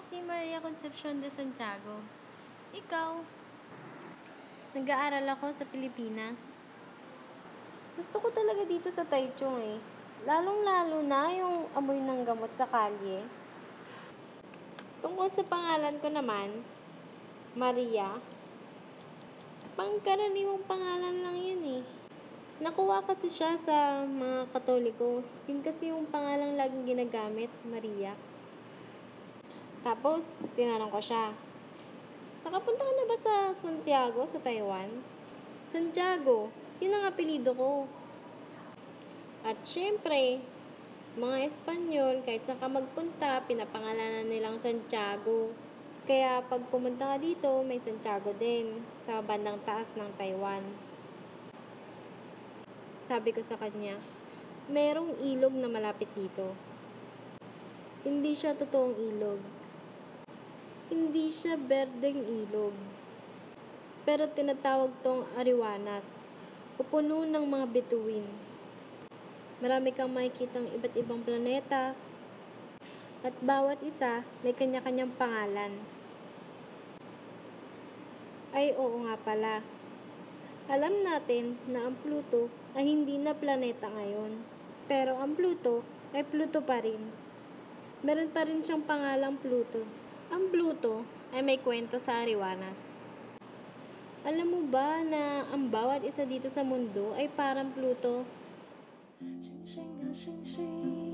si Maria Concepcion de Santiago. Ikaw? Nag-aaral ako sa Pilipinas. Gusto ko talaga dito sa Taichung eh. Lalong-lalo na yung amoy ng gamot sa kalye. Tungkol sa pangalan ko naman, Maria. Pangkaraniwang pangalan lang yun eh. Nakuha kasi siya sa mga Katoliko. Yun kasi yung pangalang laging ginagamit, Maria. Tapos, tinanong ko siya, nakapunta ka na ba sa Santiago, sa Taiwan? Santiago, yun ang apelido ko. At syempre, mga Espanyol, kahit saan ka magpunta, pinapangalanan nilang Santiago. Kaya pag pumunta ka dito, may Santiago din sa bandang taas ng Taiwan. Sabi ko sa kanya, merong ilog na malapit dito. Hindi siya totoong ilog. Hindi siya berdeng ilog. Pero tinatawag tong Ariwanas, pupuno ng mga bituin. Marami kang makikitang iba't ibang planeta, at bawat isa may kanya-kanyang pangalan. Ay oo nga pala. Alam natin na ang Pluto ay hindi na planeta ngayon. Pero ang Pluto ay Pluto pa rin. Meron pa rin siyang pangalang Pluto. Ang Pluto ay may kwento sa Ariwanas. Alam mo ba na ang bawat isa dito sa mundo ay parang Pluto? 星星啊星星